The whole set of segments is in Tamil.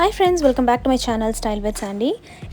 Hi friends, welcome back to my channel Style with Sandy.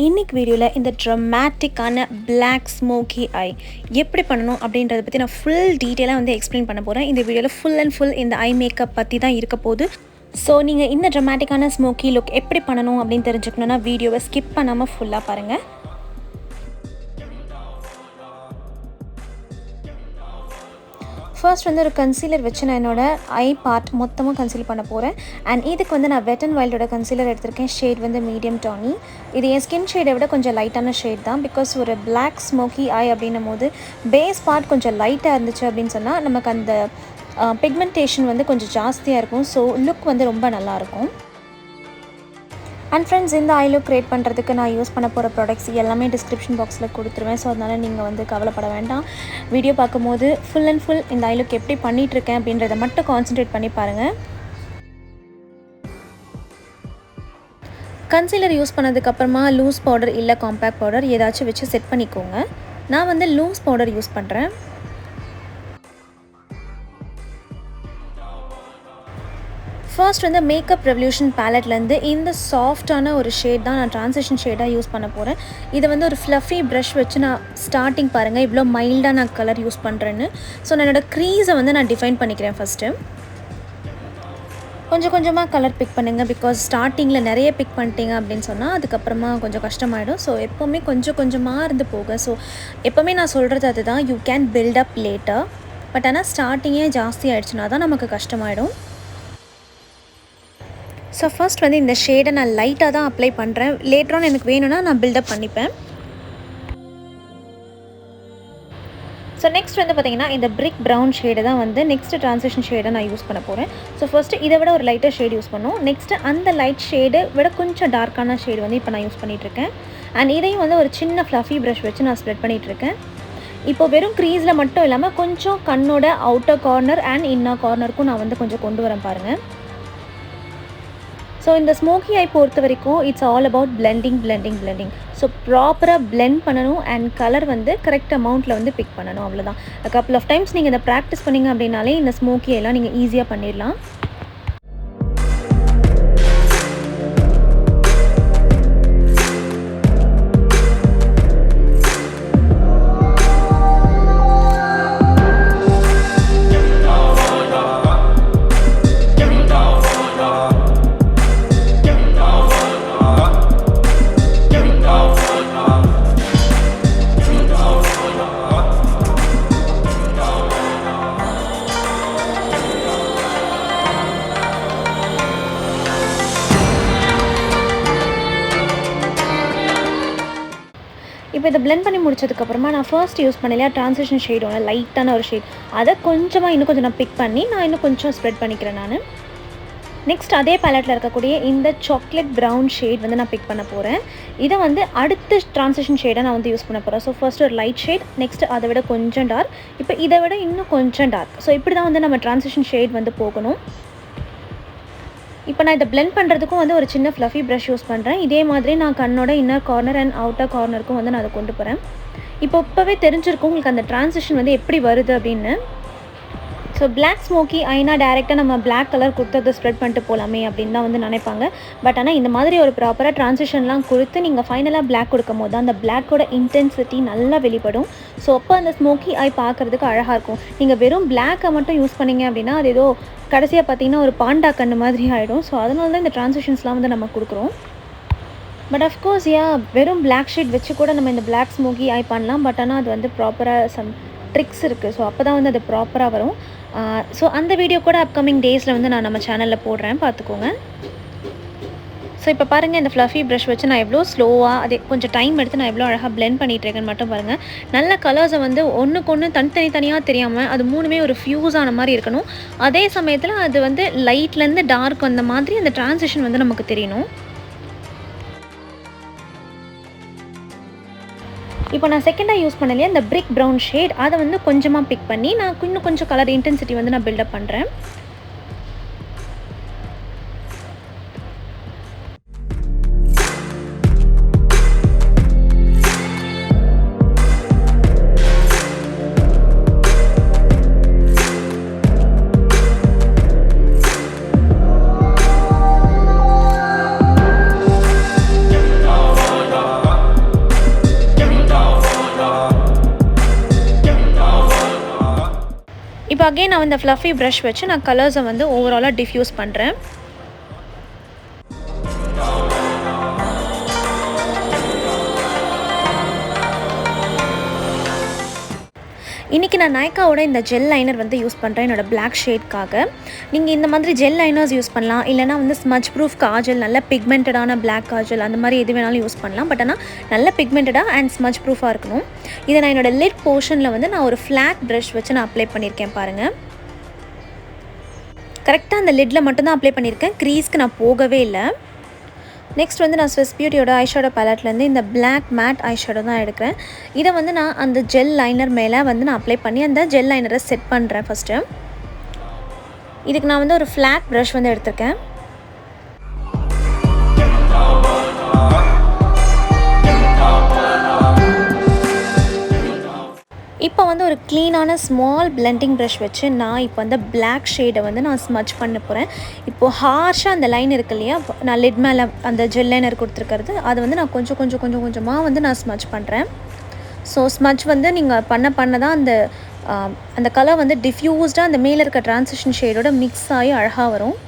இன்னைக்கு வீடியோல இந்த dramatic-ஆன black smoky eye எப்படி பண்ணனும் அப்படின்றத பத்தி நான் full detail-ஆ வந்து explain பண்ண போறேன். இந்த வீடியோல full and full இந்த eye makeup பத்தி தான் இருக்க போகுது. So நீங்க இந்த dramatic-ஆன smoky look எப்படி பண்ணனும் அப்படினு தெரிஞ்சுக்கணும்னா வீடியோவை skip பண்ணாம full-ஆ பாருங்க. First வந்து ஒரு கன்சீலர் வச்சு நான் என்னோட ஐ பார்ட் மொத்தமாக கன்சீல் பண்ண போகிறேன். அண்ட் இதுக்கு வந்து நான் வெட் அண்ட் வைல்டோட கன்சீலர் எடுத்திருக்கேன். ஷேட் வந்து மீடியம் டானி. இது என் ஸ்கின் ஷேடை விட கொஞ்சம் லைட்டான ஷேட் தான். பிகாஸ் ஒரு பிளாக் ஸ்மோக்கி ஐ அப்படின்னும் போது பேஸ் பார்ட் கொஞ்சம் லைட்டாக இருந்துச்சு அப்படின்னு சொன்னால் நமக்கு அந்த பிக்மெண்டேஷன் வந்து கொஞ்சம் ஜாஸ்தியாக இருக்கும். ஸோ லுக் வந்து ரொம்ப நல்லாயிருக்கும். அண்ட் ஃப்ரெண்ட்ஸ், இந்த ஐ லுக் க்ரியேட் பண்ணுறதுக்கு நான் யூஸ் பண்ண போகிற ப்ராடக்ட்ஸ் எல்லாமே டிஸ்கிரிப்ஷன் பாக்ஸில் கொடுத்துருவேன். ஸோ அதனால் நீங்கள் வந்து கவலைப்பட வேண்டாம். வீடியோ பார்க்கும்போது ஃபுல் அண்ட் ஃபுல் இந்த ஐ லுக் எப்படி பண்ணிகிட்ருக்கேன் அப்படின்றத மட்டும் கான்சன்ட்ரேட் பண்ணி பாருங்கள். கன்சீலர் யூஸ் பண்ணதுக்கப்புறமா லூஸ் பவுடர் இல்லை காம்பேக்ட் பவுடர் ஏதாச்சும் வச்சு செட் பண்ணிக்கோங்க. நான் வந்து லூஸ் பவுடர் யூஸ் பண்ணுறேன். ஃபர்ஸ்ட் வந்து மேக்கப் ரெவல்யூஷன் பேலட்லேருந்து இந்த சாஃப்டான ஒரு ஷேட் தான் நான் ட்ரான்சிஷன் ஷேடாக யூஸ் பண்ண போகிறேன். இதை வந்து ஒரு ஃப்ளஃபி ப்ரஷ் வச்சு நான் ஸ்டார்டிங் பாருங்கள் இவ்வளோ மைல்டாக நான் கலர் யூஸ் பண்ணுறேன்னு. ஸோ நான் என்னோடய க்ரீஸை வந்து நான் டிஃபைன் பண்ணிக்கிறேன். ஃபஸ்ட்டு கொஞ்சம் கொஞ்சமாக கலர் பிக் பண்ணுங்கள். பிகாஸ் ஸ்டார்டிங்கில் நிறைய பிக் பண்ணிட்டீங்க அப்படின்னு சொன்னால் அதுக்கப்புறமா கொஞ்சம் கஷ்டமாயிடும். ஸோ எப்போவுமே கொஞ்சம் கொஞ்சமாக இருந்து போக. ஸோ எப்போவுமே நான் சொல்கிறது அதுதான், you can build up later. But ஆனால் ஸ்டார்டிங்கே ஜாஸ்தி ஆகிடுச்சுனா தான் நமக்கு கஷ்டமாயிடும். ஸோ ஃபர்ஸ்ட் வந்து இந்த ஷேடை நான் லைட்டாக தான் அப்ளை பண்ணுறேன். லேட்டரான எனக்கு வேணும்னா நான் பில்டப் பண்ணிப்பேன். ஸோ நெக்ஸ்ட் வந்து பார்த்திங்கன்னா இந்த பிரிக் ப்ரௌன் ஷேடை தான் வந்து நெக்ஸ்ட் ட்ரான்சிஷன் ஷேடை நான் யூஸ் பண்ண போகிறேன். ஸோ ஃபஸ்ட்டு இதை விட ஒரு லைட்டாக ஷேடு யூஸ் பண்ணோம். நெக்ஸ்ட்டு அந்த லைட் ஷேடு விட கொஞ்சம் டார்க்கான ஷேடு வந்து இப்போ நான் யூஸ் பண்ணிகிட்ருக்கேன். அண்ட் இதையும் வந்து ஒரு சின்ன ஃப்ளஃபி ப்ரஷ் வச்சு நான் ஸ்ப்ரெட் பண்ணிகிட்ருக்கேன். இப்போ வெறும் க்ரீஸில் மட்டும் இல்லாமல் கொஞ்சம் கண்ணோட அவுட்டர் கார்னர் அண்ட் இன்னர் கார்னருக்கும் நான் வந்து கொஞ்சம் கொண்டு வரேன் பாருங்கள். ஸோ இந்த ஸ்மோக்கி ஐ பொறுத்த வரைக்கும் it's all about blending. So ப்ராப்பராக பிளெண்ட் பண்ணணும் அண்ட் கலர் வந்து கரெக்ட் அமௌண்ட்டில் வந்து பிக் பண்ணணும். அவ்வளோதான். கப்புள் ஆஃப் டைம்ஸ் நீங்கள் இதை ப்ராக்டிஸ் பண்ணிங்க அப்படின்னாலே இந்த ஸ்மோக்கி எல்லாம் நீங்கள் ஈஸியாக பண்ணிடலாம். இப்போ இதை பிளெண்ட் பண்ணி முடிச்சதுக்கப்புறமா நான் ஃபர்ஸ்ட் யூஸ் பண்ணலையா ட்ரான்சிஷன் ஷேட் ஒன்று லைட்டான ஒரு ஷேட், அதை கொஞ்சமாக இன்னும் கொஞ்சம் நான் பிக் பண்ணி நான் இன்னும் கொஞ்சம் ஸ்ப்ரெட் பண்ணிக்கிறேன். நான் நெக்ஸ்ட் அதே பேலட்டில் இருக்கக்கூடிய இந்த சாக்லேட் ப்ரௌன் ஷேட் வந்து நான் பிக் பண்ண போகிறேன். இதை வந்து அடுத்த ட்ரான்சிஷன் ஷேடை நான் வந்து யூஸ் பண்ண போகிறேன். ஸோ ஃபர்ஸ்ட் ஒரு லைட் ஷேட், நெக்ஸ்ட் அதை விட கொஞ்சம் டார்க், இப்போ இதை விட இன்னும் கொஞ்சம் டார்க். ஸோ இப்படி தான் வந்து நம்ம ட்ரான்சிஷன் ஷேட் வந்து போகணும். இப்போ நான் இதை பிளெண்ட் பண்ணுறதுக்கும் வந்து ஒரு சின்ன ஃப்ளஃபி ப்ரஷ் யூஸ் பண்ணுறேன். இதே மாதிரி நான் கண்ணோட இன்னர் கார்னர் அண்ட் அவுட்டர் கார்னருக்கும் வந்து நான் அதை கொண்டு போகிறேன். இப்போவே தெரிஞ்சிருக்கும் உங்களுக்கு அந்த ட்ரான்சிஷன் வந்து எப்படி வருது அப்படின்னு. ஸோ பிளாக் ஸ்மோக்கி ஐனா டேரெக்டாக நம்ம பிளாக் கலர் கொடுத்து ஸ்ப்ரெட் பண்ணிட்டு போகலாமே அப்படின்னு தான் வந்து நினைப்பாங்க. பட் ஆனால் இந்த மாதிரி ஒரு ப்ராப்பராக ட்ரான்சிஷன்லாம் கொடுத்து நீங்கள் ஃபைனலாக பிளாக் கொடுக்கும் போது அந்த பிளாக்கோட இன்டென்சிட்டி நல்லா வெளிப்படும். ஸோ அப்போ அந்த ஸ்மோக்கி ஐ பார்க்குறதுக்கு அழகாக இருக்கும். நீங்கள் வெறும் பிளாக்கை மட்டும் யூஸ் பண்ணிங்க அப்படின்னா அது ஏதோ கடைசியாக பார்த்தீங்கன்னா ஒரு பாண்டா கண்ணு மாதிரி ஆகிடும். ஸோ அதனால தான் இந்த ட்ரான்சிஷன்ஸ்லாம் வந்து நம்ம கொடுக்குறோம். பட் அஃப்கோர்ஸ் வெறும் பிளாக் ஷேட் வச்சு கூட நம்ம இந்த பிளாக் ஸ்மோக்கி ஐ பண்ணலாம். பட் ஆனால் அது வந்து ப்ராப்பராக சம் ட்ரிக்ஸ் இருக்குது. ஸோ அப்போ தான் வந்து அது ப்ராப்பராக வரும். ஸோ அந்த வீடியோ கூட அப்கமிங் டேஸில் வந்து நான் நம்ம சேனலில் போடுறேன், பார்த்துக்கோங்க. ஸோ இப்போ பாருங்கள் இந்த ஃப்ளஃபி ப்ரஷ் வச்சு நான் எவ்வளோ ஸ்லோவாக அதே கொஞ்சம் டைம் எடுத்து நான் எவ்வளோ அழகாக பிளெண்ட் பண்ணிகிட்ருக்கேன்னு மட்டும் பாருங்கள். நல்ல கலர்ஸை வந்து ஒன்றுக்கு ஒன்று தனித்தனியாக தெரியாமல் அது மூணுமே ஒரு ஃப்யூஸ் ஆன மாதிரி இருக்கணும். அதே சமயத்தில் அது வந்து லைட்லேருந்து டார்க் வந்த மாதிரி அந்த ட்ரான்சிஷன் வந்து நமக்கு தெரியணும். இப்போ நான் செகண்டாக யூஸ் பண்ணலையே இந்த பிரிக் ப்ரௌன் ஷேட், அதை வந்து கொஞ்சமாக பிக் பண்ணி நான் இன்னும் கொஞ்சம் கலர் இன்டென்சிட்டி வந்து நான் பில்டப் பண்ணுறேன். இப்போ அகைன் நான் இந்த ஃப்ளஃபி ப்ரஷ் வச்சு நான் கலர்ஸை வந்து ஓவராலாக டிஃப்யூஸ் பண்ணுறேன். இன்றைக்கி நான் நைக்காவோட இந்த ஜெல் லைனர் வந்து யூஸ் பண்ணுறேன் என்னோடய பிளாக் ஷேட்காக. நீங்கள் இந்த மாதிரி ஜெல் லைனர்ஸ் யூஸ் பண்ணலாம், இல்லைனா வந்து ஸ்மச் ப்ரூஃப் காஜல், நல்ல பிக்மெண்டடான பிளாக் காஜல் அந்த மாதிரி எது வேணாலும் யூஸ் பண்ணலாம். பட் ஆனால் நல்ல பிக்மெண்டடாக அண்ட் ஸ்மச் ப்ரூஃபாக இருக்கணும். இதை நான் என்னோடய லிட் போர்ஷனில் வந்து நான் ஒரு ஃப்ளாட் ப்ரஷ் வச்சு நான் அப்ளை பண்ணியிருக்கேன் பாருங்கள். கரெக்டாக அந்த லிட்டில் மட்டும்தான் அப்ளை பண்ணியிருக்கேன், க்ரீஸ்க்கு நான் போகவே இல்லை. நெக்ஸ்ட் வந்து நான் ஸ்விஸ் பியூட்டியோட ஐஷேடோ பேலட்லேருந்து இந்த பிளாக் மேட் ஐஷேடோ தான் எடுக்கிறேன். இதை வந்து நான் அந்த ஜெல் லைனர் மேலே வந்து நான் அப்ளை பண்ணி அந்த ஜெல் லைனரை செட் பண்ணுறேன் ஃபஸ்ட்டு. இதுக்கு நான் வந்து ஒரு ஃப்ளாட் ப்ரஷ் வந்து எடுத்திருக்கேன். இப்போ வந்து ஒரு க்ளீனான ஸ்மால் பிளெண்டிங் ப்ரஷ் வச்சு நான் இப்போ வந்து பிளாக் ஷேடை வந்து நான் ஸ்மச் பண்ண போகிறேன். இப்போது ஹார்ஷாக அந்த லைன் இருக்கு இல்லையா, நான் லிட் மேலே அந்த ஜெல் லைனர் கொடுத்துருக்கிறது, அது வந்து நான் கொஞ்சமாக வந்து நான் ஸ்மச் பண்ணுறேன். ஸோ ஸ்மச் வந்து நீங்கள் பண்ண தான் அந்த கலர் வந்து டிஃப்யூஸ்டாக அந்த மேலே இருக்க ட்ரான்சிஷன் ஷேடோட மிக்ஸ் ஆகி அழகாக வரும்.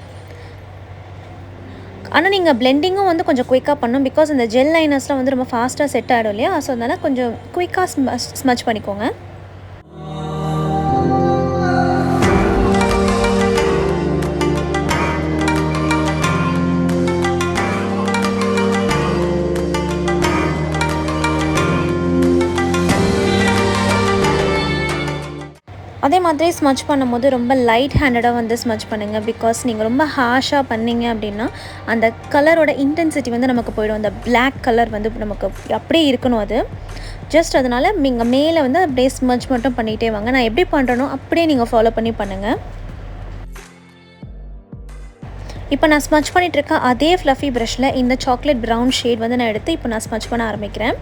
ஆனால் நீங்கள் பிளெண்டிங்கும் வந்து கொஞ்சம் குயிக்காக பண்ணணும், பிகாஸ் இந்த ஜெல் லைனர்ஸ்லாம் வந்து ரொம்ப ஃபாஸ்ட்டாக செட் ஆகிடும் இல்லையா. ஸோ அதனால் கொஞ்சம் குயிக்காக ஸ்மச் பண்ணிக்கோங்க. அதே மாதிரி ஸ்மச் பண்ணும்போது ரொம்ப லைட் ஹேண்டடாக வந்து ஸ்மச் பண்ணுங்கள். பிகாஸ் நீங்கள் ரொம்ப ஹார்ஷாக பண்ணிங்க அப்படின்னா அந்த கலரோட இன்டென்சிட்டி வந்து நமக்கு போயிடும். அந்த பிளாக் கலர் வந்து நமக்கு அப்படியே இருக்கணும். அது ஜஸ்ட் அதனால் நீங்கள் மேலே வந்து அப்படியே ஸ்மச் மட்டும் பண்ணிகிட்டே வாங்க. நான் எப்படி பண்ணுறனோ அப்படியே நீங்கள் ஃபாலோ பண்ணி பண்ணுங்கள். இப்போ நான் ஸ்மச் பண்ணிகிட்ருக்க அதே ஃப்ளஃபி ப்ரஷில் இந்த சாக்லேட் ப்ரௌன் ஷேட் வந்து நான் எடுத்து இப்போ நான் ஸ்மச் பண்ண ஆரம்பிக்கிறேன்.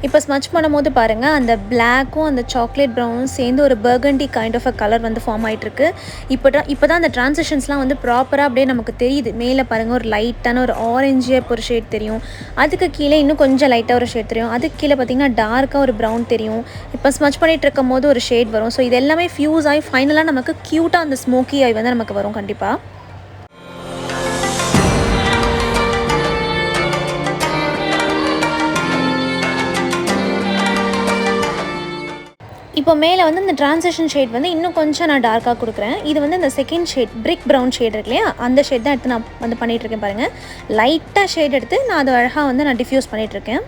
இப்போ ஸ்மச் பண்ணும்போது பாருங்கள், அந்த பிளாக்கும் அந்த சாக்லேட் ப்ரௌனும் சேர்ந்து ஒரு burgundy kind of a colour வந்து ஃபார்ம் ஆகிட்டுருக்கு. இப்போ தான் அந்த ட்ரான்சிஷன்ஸ்லாம் வந்து ப்ராப்பராக அப்படியே நமக்கு தெரியுது. மேலே பாருங்கள், ஒரு லைட்டான ஒரு ஆரஞ்சு ஒரு ஷேட் தெரியும். அதுக்கு கீழே இன்னும் கொஞ்சம் லைட்டாக ஒரு ஷேட் தெரியும். அதுக்கு கீழே பார்த்திங்கன்னா டார்க்காக ஒரு ப்ரௌன் தெரியும். இப்போ ஸ்மச் பண்ணிகிட்டு இருக்கும் போது ஒரு ஷேட் வரும். ஸோ இது எல்லாமே ஃப்யூஸ் ஆகி ஃபைனலாக நமக்கு க்யூட்டாக அந்த ஸ்மோக்கி ஆகி வந்து நமக்கு வரும் கண்டிப்பாக. இப்போ மேலே வந்து இந்த ட்ரான்சிஷன் ஷேட் வந்து இன்னும் கொஞ்சம் நான் டார்க்காக கொடுக்குறேன். இது வந்து இந்த செகண்ட் ஷேட் பிரிக் ப்ரௌன் ஷேட் இருக்கு இல்லையா, அந்த ஷேட் தான் எடுத்து நான் வந்து பண்ணிகிட்ருக்கேன் பாருங்கள். லைட்டாக ஷேட் எடுத்து நான் அதை அழகாக வந்து நான் டிஃப்யூஸ் பண்ணிகிட்ருக்கேன்.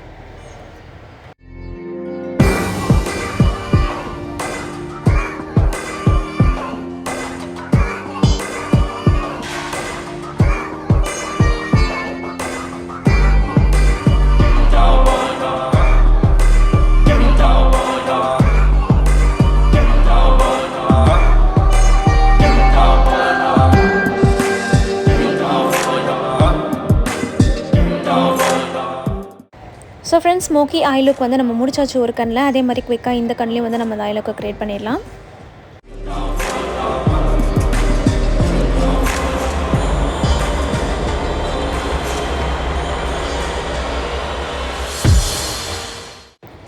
So friends, smoky I look வந்து நம்ம முடிச்சாச்சு ஒரு கண்ணில். அதே மாதிரி குயிக்காக இந்த கண்ணிலையும் வந்து நம்ம ஐ லுக்கை க்ரியேட் பண்ணிடலாம்.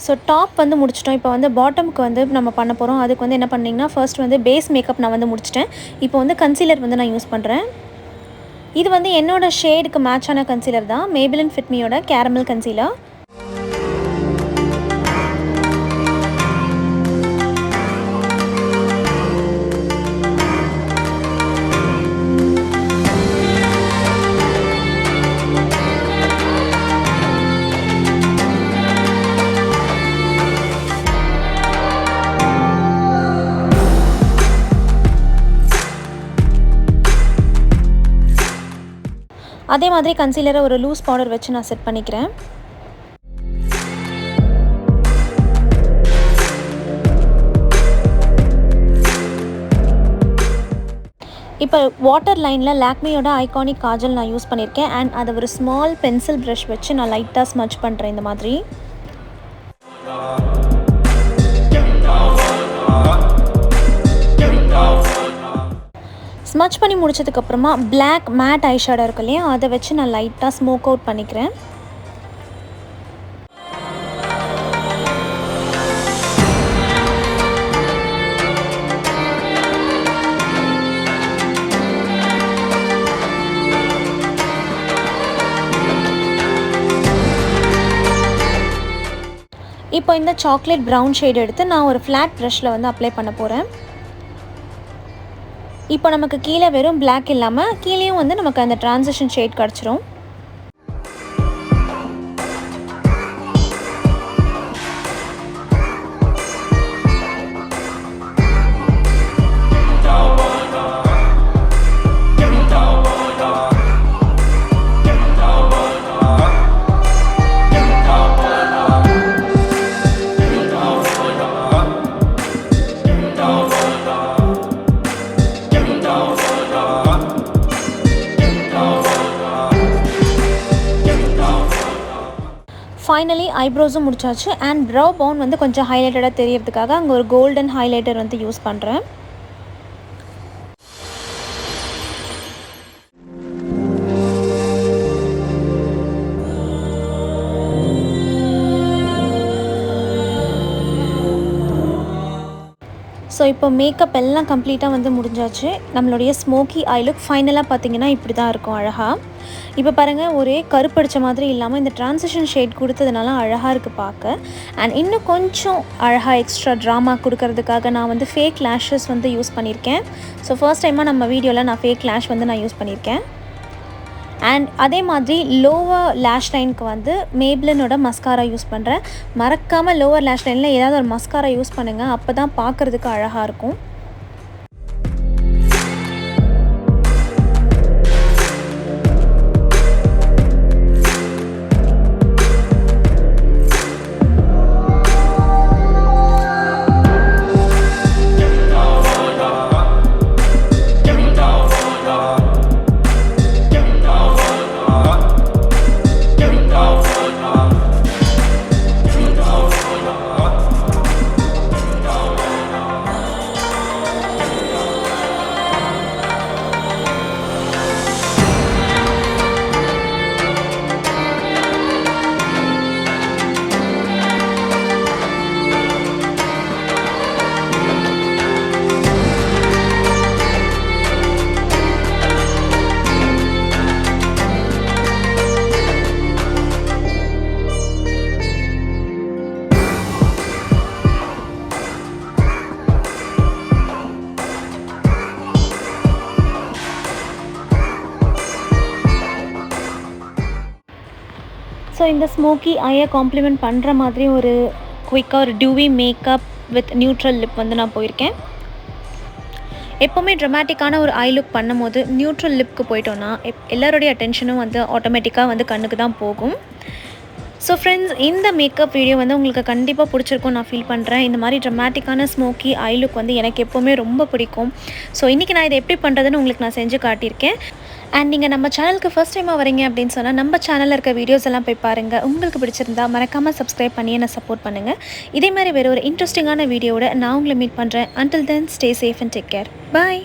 ஸோ டாப் வந்து முடிச்சிட்டோம். இப்போ வந்து பாட்டமுக்கு வந்து நம்ம பண்ண போகிறோம். அதுக்கு வந்து என்ன பண்ணிங்கன்னா, ஃபர்ஸ்ட் வந்து பேஸ் மேக்கப் நான் வந்து முடிச்சிட்டேன். இப்போ வந்து கன்சீலர் வந்து நான் யூஸ் பண்ணுறேன். இது வந்து என்னோடய ஷேடுக்கு மேட்சான கன்சீலர் தான், Maybelline Fit Meயோட கேரமல் கன்சீலர். அதே மாதிரி கன்சீலரை ஒரு லூஸ் பவுடர் வச்சு நான் செட் பண்ணிக்கிறேன். இப்போ வாட்டர் லைனில் லாக்மேயோட ஐகானிக் காஜல் நான் யூஸ் பண்ணியிருக்கேன். அண்ட் அதை ஒரு ஸ்மால் பென்சில் ப்ரஷ் வச்சு நான் லைட்டாக ஸ்மச் பண்ணுறேன் இந்த மாதிரி. ஸ்மச் பண்ணி முடிச்சதுக்கப்புறமா பிளாக் மேட் ஐஷேடோ இருக்கு இல்லையா, அதை வச்சு நான் லைட்டாக ஸ்மோக் அவுட் பண்ணிக்கிறேன். இப்போ இந்த சாக்லேட் ப்ரௌன் ஷேட் எடுத்து நான் ஒரு ஃப்ளாட் ப்ரஷ்ல வந்து அப்ளை பண்ண போகிறேன். இப்போ நமக்கு கீழே வெறும் பிளாக் இல்லாமல் கீழேயும் வந்து நமக்கு அந்த ட்ரான்சிஷன் ஷேட் கிடச்சிரும். ஃபைனலி ஐப்ரோஸும் முடிச்சாச்சு. அண்ட் ப்ரௌ பவுன் வந்து கொஞ்சம் ஹைலைட்டடாக தெரியறதுக்காக அங்கே ஒரு கோல்டன் ஹைலைட்டர் வந்து யூஸ் பண்ணுறேன். ஸோ இப்போ மேக்கப் எல்லாம் கம்ப்ளீட்டாக வந்து முடிஞ்சாச்சு. நம்மளுடைய ஸ்மோக்கி ஐ லுக் ஃபைனலாக பார்த்திங்கன்னா இப்படி தான் இருக்கும் அழகாக. இப்போ பாருங்கள், ஒரே கருப்படித்த மாதிரி இல்லாமல் இந்த ட்ரான்சிஷன் ஷேட் கொடுத்ததுனால அழகாக இருக்குது பார்க்க. அண்ட் இன்னும் கொஞ்சம் அழகாக எக்ஸ்ட்ரா ட்ராமா கொடுக்கறதுக்காக நான் வந்து ஃபேக் லேஷஸ் வந்து யூஸ் பண்ணியிருக்கேன். ஸோ ஃபர்ஸ்ட் டைமாக நம்ம வீடியோவில் நான் ஃபேக் லேஷ் வந்து நான் யூஸ் பண்ணியிருக்கேன். அண்ட் அதே மாதிரி லோவர் லேஷ் லைனுக்கு வந்து மேப்லினோட மஸ்காரா யூஸ் பண்ணுறேன். மறக்காமல் லோவர் லேஷ் லைனில் ஏதாவது ஒரு மஸ்காரா யூஸ் பண்ணுங்கள், அப்போ தான் பார்க்குறதுக்கு அழகாக இருக்கும். ஸோ இந்த ஸ்மோக்கி ஐயை காம்ப்ளிமெண்ட் பண்ணுற மாதிரி ஒரு குயிக்காக ஒரு TUV makeup with neutral lip வந்து நான் போயிருக்கேன். எப்போவுமே ட்ரமாட்டிக்கான ஒரு ஐ லுக் பண்ணும் போது நியூட்ரல் லிப்க்கு போயிட்டோன்னா எல்லாருடைய அட்டென்ஷனும் வந்து ஆட்டோமேட்டிக்காக வந்து கண்ணுக்கு தான் போகும். ஸோ ஃப்ரெண்ட்ஸ், இந்த மேக்கப் வீடியோ வந்து உங்களுக்கு கண்டிப்பாக பிடிச்சிருக்கும் நான் ஃபீல் பண்ணுறேன். இந்த மாதிரி ட்ரமாட்டிக்கான ஸ்மோக்கி ஐ லுக் வந்து எனக்கு எப்போவுமே ரொம்ப பிடிக்கும். ஸோ இன்றைக்கி நான் இதை எப்படி பண்ணுறதுன்னு உங்களுக்கு நான் செஞ்சு காட்டியிருக்கேன். அண்ட் நீங்கள் நம்ம சேனலுக்கு ஃபர்ஸ்ட் டைமாக வரீங்க அப்படின்னு சொன்னால் நம்ம சேனலில் இருக்க வீடியோஸ் எல்லாம் போய் பாருங்கள். உங்களுக்கு பிடிச்சிருந்தா மறக்காமல் சப்ஸ்கிரைப் பண்ணி என்னை சப்போர்ட் பண்ணுங்கள். இதே மாதிரி வேறு ஒரு இன்ட்ரெஸ்டிங்கான வீடியோவோட நான் உங்களை மீட் பண்ணுறேன். Until then, stay safe and take care. Bye.